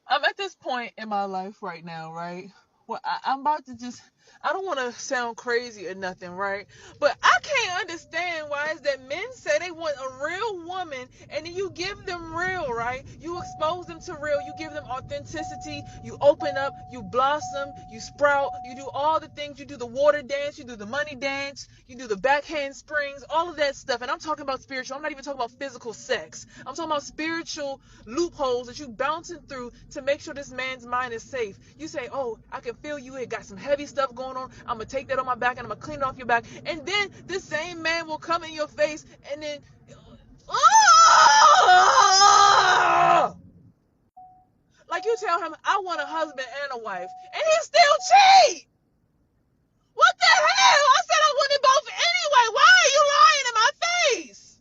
I'm at this point in my life right now, right? Well, I'm about to just, I don't want to sound crazy or nothing, right? But I can't understand why is that men say they want a real woman and then you give them real, right? You expose them to real, you give them authenticity, you open up, you blossom, you sprout, you do all the things, you do the water dance, you do the money dance, you do the backhand springs, all of that stuff. And I'm talking about spiritual, I'm not even talking about physical sex. I'm talking about spiritual loopholes that you bouncing through to make sure this man's mind is safe. You say, oh, I can feel you. It got some heavy stuff going on. I'm going to take that on my back and I'm going to clean it off your back. And then this same man will come in your face and then, oh! Like you tell him, I want a husband and a wife. And he still cheat. What the hell? I said I wanted both anyway. Why are you lying in my face?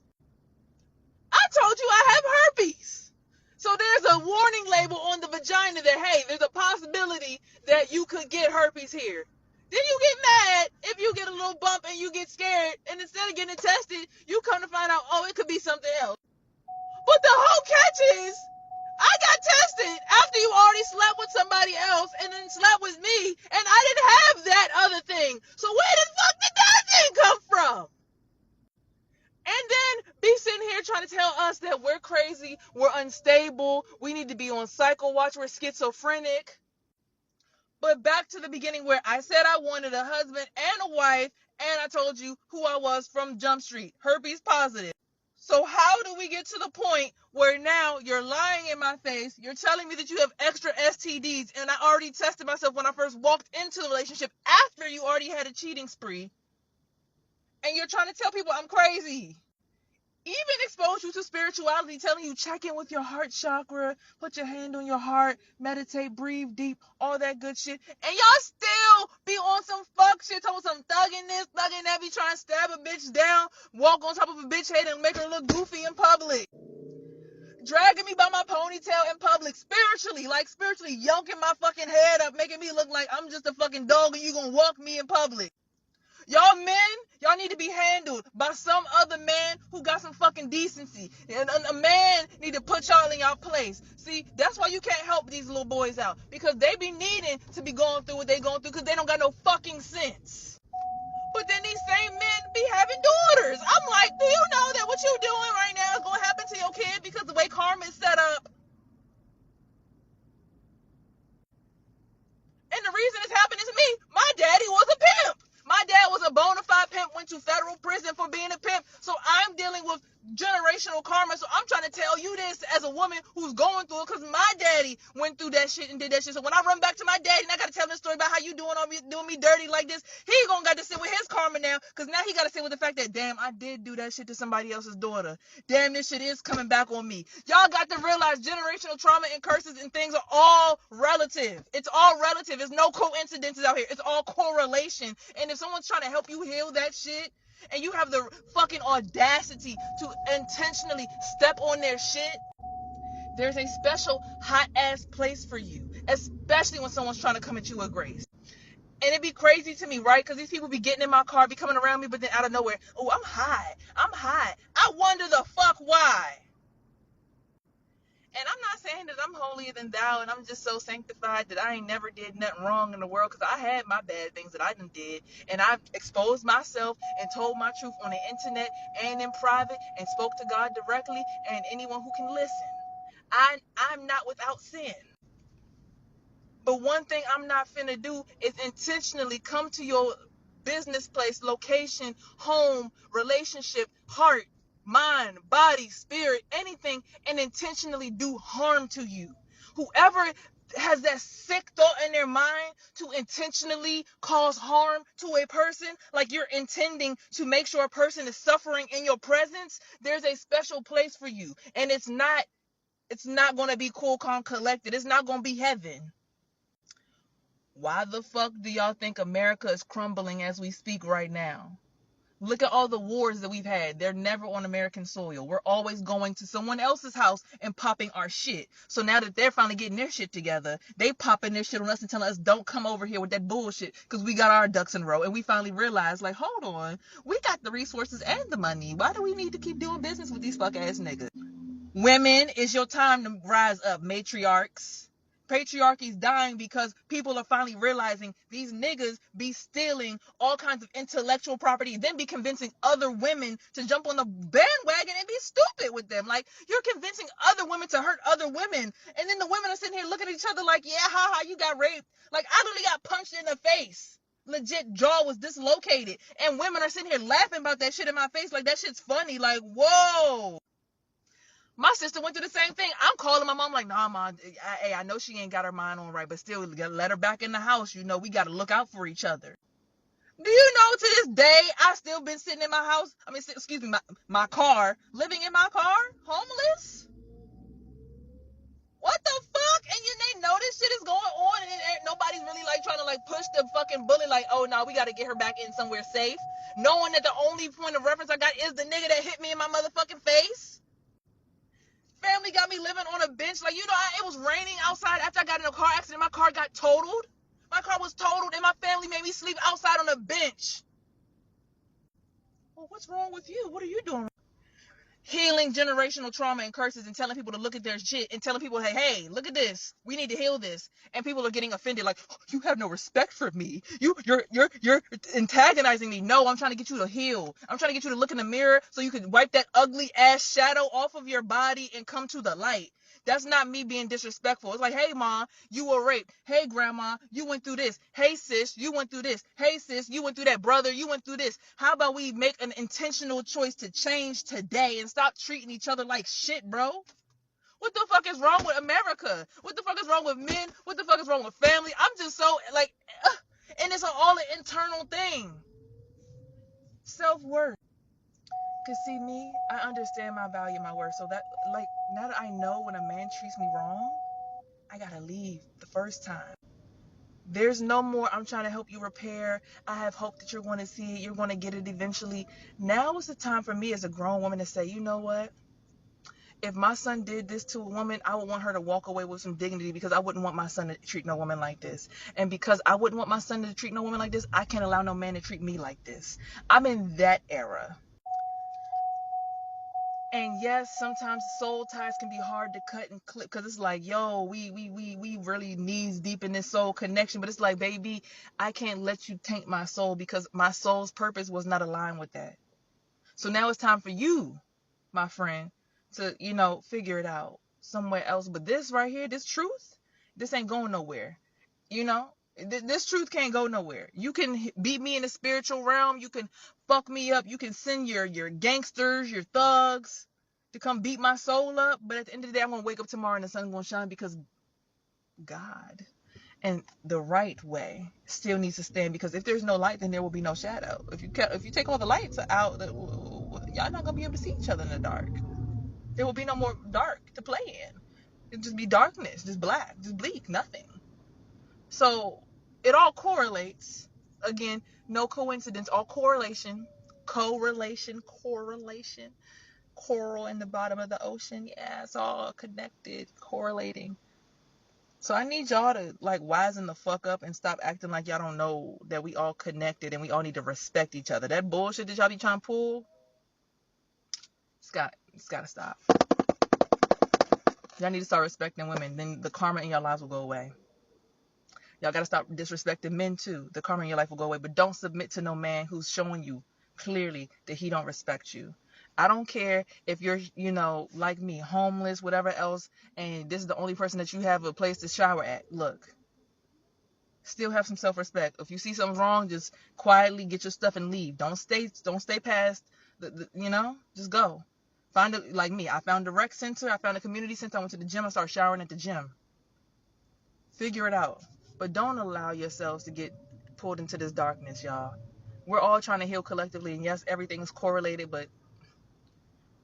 I told you I have herpes. So there's a warning label on the vagina that, hey, there's a possibility that you could get herpes here. Then you get mad if you get a little bump and you get scared, and instead of getting it tested, you come to find out, oh, it could be something else. But the whole catch is, I got tested after you already slept with somebody else and then slept with me, and I didn't have that other thing. So where the fuck did that thing come from? And then be sitting here trying to tell us that we're crazy, we're unstable, we need to be on cycle watch, we're schizophrenic. But back to the beginning where I said I wanted a husband and a wife, and I told you who I was from Jump Street, herpes positive. So how do we get to the point where now you're lying in my face, you're telling me that you have extra STDs, and I already tested myself when I first walked into the relationship after you already had a cheating spree, and you're trying to tell people I'm crazy? Even expose you to spirituality, telling you check in with your heart chakra, put your hand on your heart, meditate, breathe deep, all that good shit. And y'all still be on some fuck shit, talking some thugging this, thugging that, be trying to stab a bitch down, walk on top of a bitch head and make her look goofy in public. Dragging me by my ponytail in public, spiritually, yonking my fucking head up, making me look like I'm just a fucking dog and you gonna walk me in public. Y'all men, y'all need to be handled by some other man who got some fucking decency. And a man need to put y'all in y'all place. See, that's why you can't help these little boys out. Because they be needing to be going through what they going through because they don't got no fucking sense. But then these same men be having daughters. I'm like, do you know that what you doing right now is going to happen to your kid because the way karma is set up? And the reason it's happening to me, my daddy was a pimp. My dad was a bona fide pimp, went to federal prison for being a pimp. So I'm dealing with generational karma. So I'm trying to tell you this as a woman who's going through it because my daddy went through that shit and did that shit. So when I run back to my daddy and I got to tell him a story about how you doing me dirty like this, he gonna got to sit with his karma now because now he got to sit with the fact that, damn, I did do that shit to somebody else's daughter. Damn, this shit is coming back on me. Y'all got to realize generational trauma and curses and things are all relative. It's all relative. There's no coincidences out here. It's all correlation. And if someone's trying to help you heal that shit, and you have the fucking audacity to intentionally step on their shit, there's a special hot ass place for you, especially when someone's trying to come at you with grace. And it'd be crazy to me, right? Because these people be getting in my car, be coming around me, but then out of nowhere, oh, I'm high. I wonder the fuck why. And I'm not saying that I'm holier than thou and I'm just so sanctified that I ain't never did nothing wrong in the world, because I had my bad things that I done did, and I've exposed myself and told my truth on the internet and in private and spoke to God directly and anyone who can listen. I'm not without sin. But one thing I'm not finna do is intentionally come to your business place, location, home, relationship, heart, mind, body, spirit, anything, and intentionally do harm to you. Whoever has that sick thought in their mind to intentionally cause harm to a person, like you're intending to make sure a person is suffering in your presence, there's a special place for you. And it's not going to be cool, calm, collected. It's not going to be heaven. Why the fuck do y'all think America is crumbling as we speak right now? Look at all the wars that we've had. They're never on American soil. We're always going to someone else's house and popping our shit. So now that they're finally getting their shit together, they popping their shit on us and telling us don't come over here with that bullshit because we got our ducks in a row. And we finally realized, like, hold on, we got the resources and the money. Why do we need to keep doing business with these fuck ass niggas? Women, it's your time to rise up, matriarchs. Patriarchy's dying because people are finally realizing these niggas be stealing all kinds of intellectual property, then be convincing other women to jump on the bandwagon and be stupid with them. Like, you're convincing other women to hurt other women, and then the women are sitting here looking at each other like, yeah, haha, you got raped. Like, I literally got punched in the face. Legit jaw was dislocated, and women are sitting here laughing about that shit in my face like that shit's funny. Like, whoa. My sister went through the same thing. I'm calling my mom like, nah, mom, I know she ain't got her mind on right, but still, let her back in the house. You know, we got to look out for each other. Do you know, to this day, I still been sitting in my house, excuse me, my car, living in my car, homeless? What the fuck? And they know this shit is going on, and nobody's really like trying to like push the fucking bullet like, oh no, we got to get her back in somewhere safe, knowing that the only point of reference I got is the nigga that hit me in my motherfucking face. Family got me living on a bench. Like, you know, it was raining outside after I got in a car accident. My car got totaled. My car was totaled, and my family made me sleep outside on a bench. Well, what's wrong with you? What are you doing? Healing generational trauma and curses, and telling people to look at their shit, and telling people, hey, look at this. We need to heal this. And people are getting offended, like, oh, you have no respect for me. You're antagonizing me. No, I'm trying to get you to heal. I'm trying to get you to look in the mirror so you can wipe that ugly ass shadow off of your body and come to the light. That's not me being disrespectful. It's like, hey, mom, you were raped. Hey, grandma, you went through this. Hey, sis, you went through this. Hey, sis, you went through that. Brother, you went through this. How about we make an intentional choice to change today and stop treating each other like shit, bro? What the fuck is wrong with America? What the fuck is wrong with men? What the fuck is wrong with family? I'm just so, like, and it's all an internal thing. Self-worth. Because, see, me, I understand my value, my worth. So that, like, now that I know when a man treats me wrong, I gotta leave the first time. There's no more, I'm trying to help you repair. I have hope that you're going to see it. You're going to get it eventually. Now is the time for me as a grown woman to say, you know what? If my son did this to a woman, I would want her to walk away with some dignity, because I wouldn't want my son to treat no woman like this. And because I wouldn't want my son to treat no woman like this, I can't allow no man to treat me like this. I'm in that era. And yes, sometimes soul ties can be hard to cut and clip, because it's like, yo, we really knees deep in this soul connection. But it's like, baby, I can't let you taint my soul, because my soul's purpose was not aligned with that. So now it's time for you, my friend, to, you know, figure it out somewhere else. But this right here, this truth, this ain't going nowhere. You know, this truth can't go nowhere. You can beat me in the spiritual realm. You can fuck me up. You can send your gangsters, your thugs to come beat my soul up. But at the end of the day, I'm going to wake up tomorrow and the sun's going to shine, because God and the right way still needs to stand. Because if there's no light, then there will be no shadow. If you take all the lights out, y'all not going to be able to see each other in the dark. There will be no more dark to play in. It'll just be darkness, just black, just bleak, nothing. So it all correlates. Again, no coincidence, all correlation. Correlation. Coral in the bottom of the ocean. Yeah, it's all connected, correlating. So I need y'all to like wisen the fuck up and stop acting like y'all don't know that we all connected and we all need to respect each other. That bullshit that y'all be trying to pull, it's got to stop. Y'all need to start respecting women. Then the karma in your lives will go away. Y'all got to stop disrespecting men too. The karma in your life will go away. But don't submit to no man who's showing you clearly that he don't respect you. I don't care if you're, you know, like me, homeless, whatever else, and this is the only person that you have a place to shower at. Look, still have some self-respect. If you see something wrong, just quietly get your stuff and leave. Don't stay past you know, just go. Find it. Like me, I found a rec center. I found a community center. I went to the gym. I started showering at the gym. Figure it out. But don't allow yourselves to get pulled into this darkness, y'all. We're all trying to heal collectively, and yes, everything is correlated, but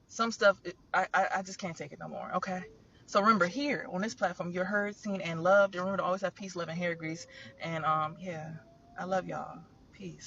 some stuff, I just can't take it no more, okay? So remember, here on this platform, you're heard, seen, and loved. And remember to always have peace, love, and hair grease. And yeah, I love y'all. Peace.